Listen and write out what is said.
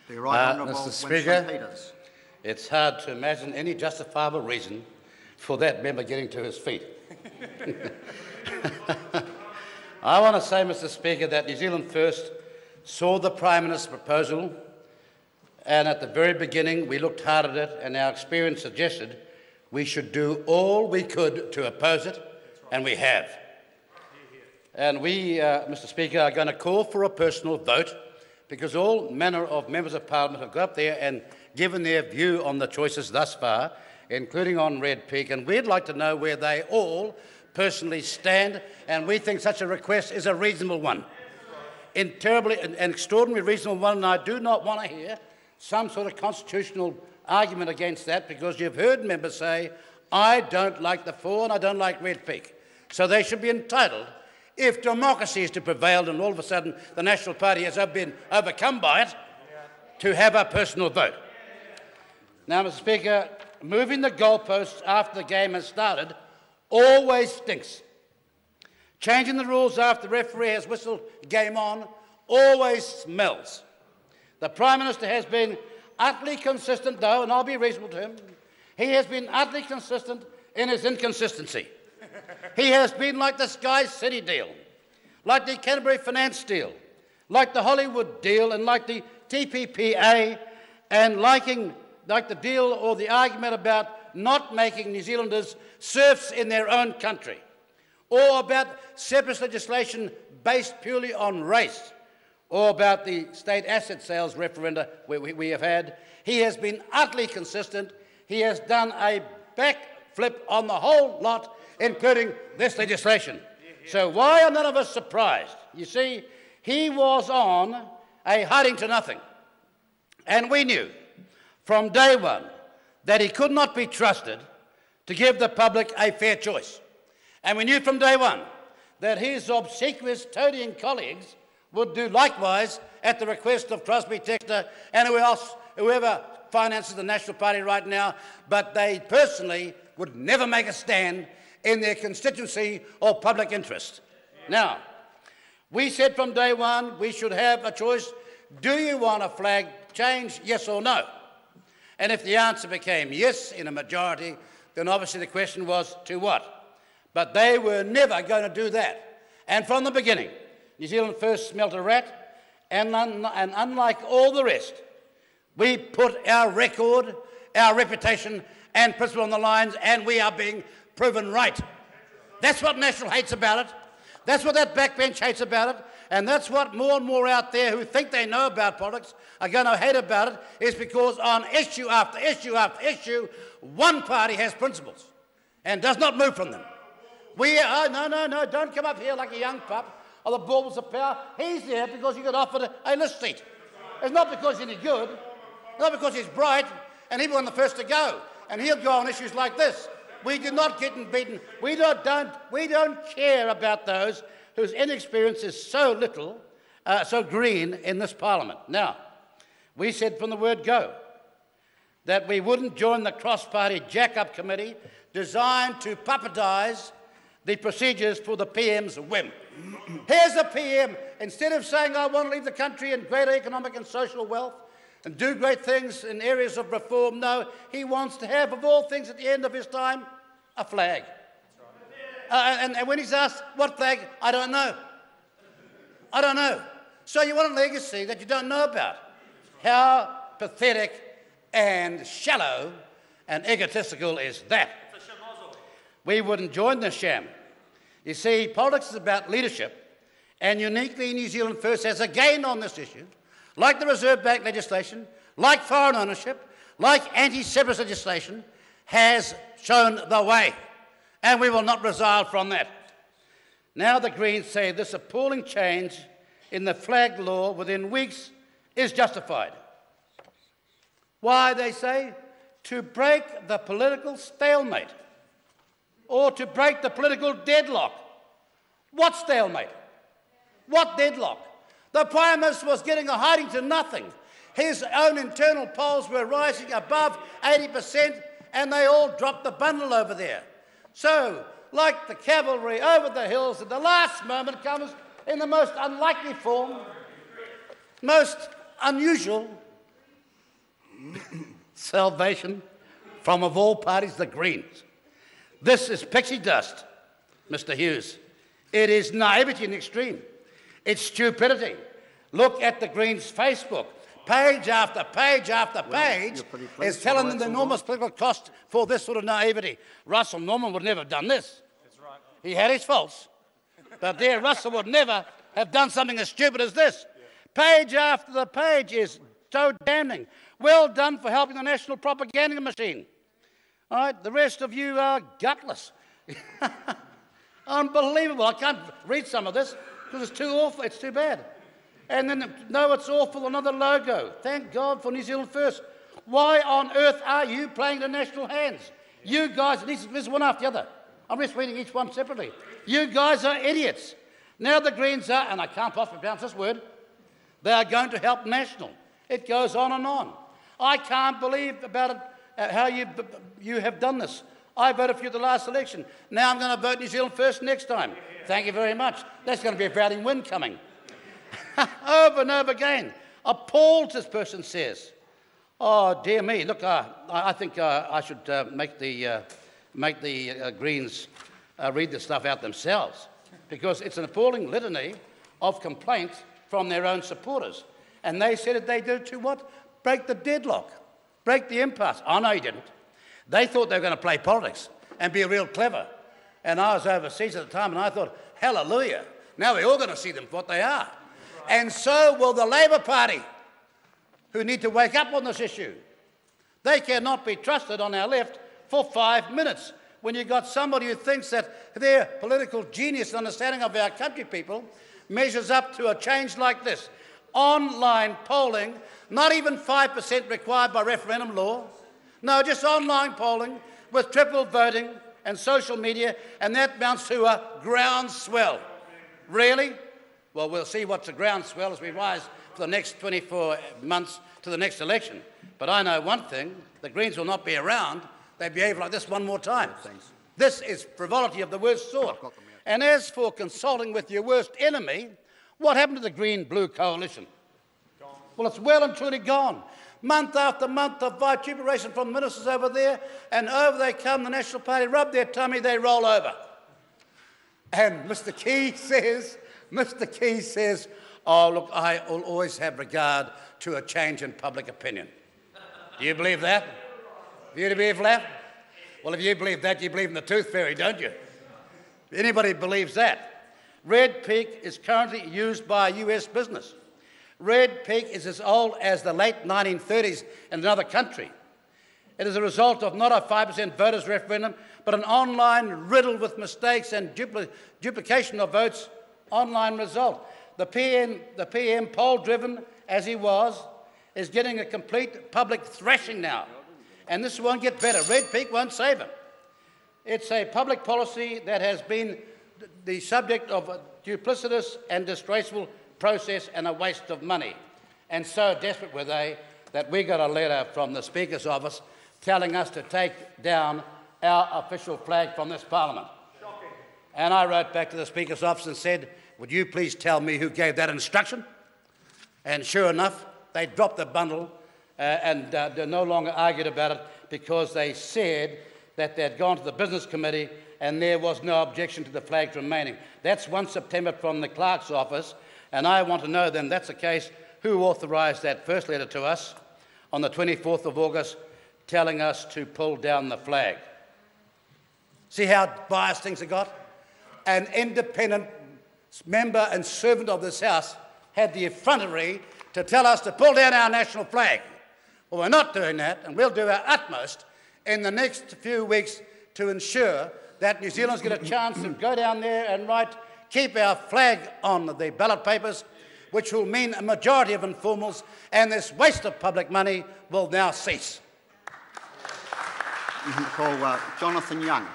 The Right Honourable Mr. Winston Speaker, Peters. it's hard to imagine any justifiable reason for that member getting to his feet. I want to say, Mr. Speaker, that New Zealand First saw the Prime Minister's proposal, and at the very beginning we looked hard at it, and our experience suggested we should do all we could to oppose it, and we have. And we, Mr. Speaker, are going to call for a personal vote because all manner of members of Parliament have got up there and given their view on the choices thus far, including on Red Peak, and we'd like to know where they all personally stand, and we think such a request is a reasonable one. An extraordinarily reasonable one, and I do not want to hear some sort of constitutional argument against that, because you've heard members say, I don't like the four and I don't like Red Peak. So they should be entitled, if democracy is to prevail and all of a sudden the National Party has been overcome by it, to have a personal vote. Now, Mr. Speaker, moving the goalposts after the game has started always stinks. Changing the rules after the referee has whistled game on always smells. The Prime Minister has been utterly consistent, though, and I'll be reasonable to him. He has been utterly consistent in his inconsistency. He has been like the Sky City deal, like the Canterbury Finance deal, like the Hollywood deal, and like the TPPA, and like the deal or the argument about not making New Zealanders serfs in their own country, or about separatist legislation based purely on race, or about the state asset sales referenda we have had. He has been utterly consistent. He has done a backflip on the whole lot, including this legislation. So why are none of us surprised? You see, he was on a hiding to nothing. And we knew from day one that he could not be trusted to give the public a fair choice. And we knew from day one that his obsequious toadying colleagues would do likewise at the request of Crosby, Textor and whoever finances the National Party right now, but they personally would never make a stand in their constituency or public interest. Now, we said from day one we should have a choice. Do you want a flag change, yes or no? And if the answer became yes in a majority, then obviously the question was to what? But they were never going to do that. And from the beginning, New Zealand First smelt a rat, and unlike all the rest, we put our record, our reputation and principle on the lines, and we are being proven right. That's what National hates about it. That's what that backbench hates about it. And that's what more and more out there who think they know about politics are going to hate about it, is because on issue after issue after issue, one party has principles and does not move from them. No, don't come up here like a young pup or the baubles of power. He's there because he got offered a list seat. It's not because he's any good, not because he's bright, and he'll be one of the first to go. And he'll go on issues like this. We do not get beaten. We don't care about those whose inexperience is so little, so green in this Parliament. Now, we said from the word go that we wouldn't join the cross-party jack-up committee designed to puppetise the procedures for the PM's whim. Here's the PM, instead of saying, I want to leave the country in greater economic and social wealth and do great things in areas of reform, no, he wants to have, of all things at the end of his time, a flag. And when he's asked, what flag? I don't know. I don't know. So you want a legacy that you don't know about. How pathetic and shallow and egotistical is that? We wouldn't join the sham. You see, politics is about leadership, and uniquely New Zealand First has a gain on this issue, like the Reserve Bank legislation, like foreign ownership, like anti-separatist legislation, has shown the way, and we will not resile from that. Now the Greens say this appalling change in the flag law within weeks is justified. Why, they say? To break the political stalemate, or to break the political deadlock. What stalemate? What deadlock? The Prime Minister was getting a hiding to nothing. His own internal polls were rising above 80%, and they all dropped the bundle over there. So, like the cavalry over the hills, at the last moment comes in the most unlikely form, most unusual, Salvation from, of all parties, the Greens. This is pixie dust, Mr Hughes. It is naivety in the extreme. It's stupidity. Look at the Greens' Facebook. Page after page after page is telling them the enormous political cost for this sort of naivety. Russell Norman would never have done this. That's right. He had his faults. But there, Russell would never have done something as stupid as this. Page after the page is so damning. Well done for helping the national propaganda machine. All right, the rest of you are gutless. Unbelievable. I can't read some of this because it's too awful. It's too bad. And then, no, it's awful, another logo. Thank God for New Zealand First. Why on earth are you playing the national hands? You guys, this is one after the other. I'm just reading each one separately. You guys are idiots. Now the Greens are, and I can't possibly pronounce this word, they are going to help National. It goes on and on. I can't believe about it, how you have done this. I voted for you at the last election. Now I'm going to vote New Zealand First next time. Thank you very much. That's going to be a crowding win coming. Over and over again. Appalled, this person says. Oh, dear me. Look, I think I should make the Greens read this stuff out themselves, because it's an appalling litany of complaints from their own supporters. And they said that they did to what? Break the deadlock, break the impasse. Oh, no, you didn't. They thought they were going to play politics and be real clever. And I was overseas at the time, and I thought, hallelujah, now we're all going to see them for what they are. And so will the Labor Party, who need to wake up on this issue. They cannot be trusted on our left for 5 minutes when you've got somebody who thinks that their political genius and understanding of our country people measures up to a change like this. Online polling, not even 5% required by referendum law. No, just online polling with triple voting and social media, and that amounts to a groundswell. Really? Well, we'll see what's a groundswell as we rise for the next 24 months to the next election. But I know one thing, the Greens will not be around. They behave like this one more time. This is frivolity of the worst sort. And as for consulting with your worst enemy, what happened to the Green-Blue coalition? Gone. Well, it's well and truly gone. Month after month of vituperation from ministers over there, and over they come, the National Party rub their tummy, they roll over. And Mr Key says, oh, look, I will always have regard to a change in public opinion. Do you believe that? Do you believe that? Well, if you believe that, you believe in the tooth fairy, don't you? Anybody believes that? Red Peak is currently used by US business. Red Peak is as old as the late 1930s in another country. It is a result of not a 5% voters referendum, but an online riddled with mistakes and duplication of votes online result. The PM, poll-driven as he was, is getting a complete public thrashing now. And this won't get better. Red Peak won't save him. It's a public policy that has been the subject of a duplicitous and disgraceful process and a waste of money. And so desperate were they that we got a letter from the Speaker's office telling us to take down our official flag from this Parliament. Shocking. And I wrote back to the Speaker's office and said, would you please tell me who gave that instruction? And sure enough, they dropped the bundle and they no longer argued about it, because they said that they'd gone to the Business Committee and there was no objection to the flags remaining. That's 1 September from the Clerk's office, and I want to know then, that's the case, who authorised that first letter to us on the 24th of August telling us to pull down the flag. See how biased things have got? An independent member and servant of this House had the effrontery to tell us to pull down our national flag. Well, we're not doing that, and we'll do our utmost in the next few weeks to ensure that New Zealanders get a chance to go down there and write, keep our flag on the ballot papers, which will mean a majority of informals, and this waste of public money will now cease. Call Jonathan Young.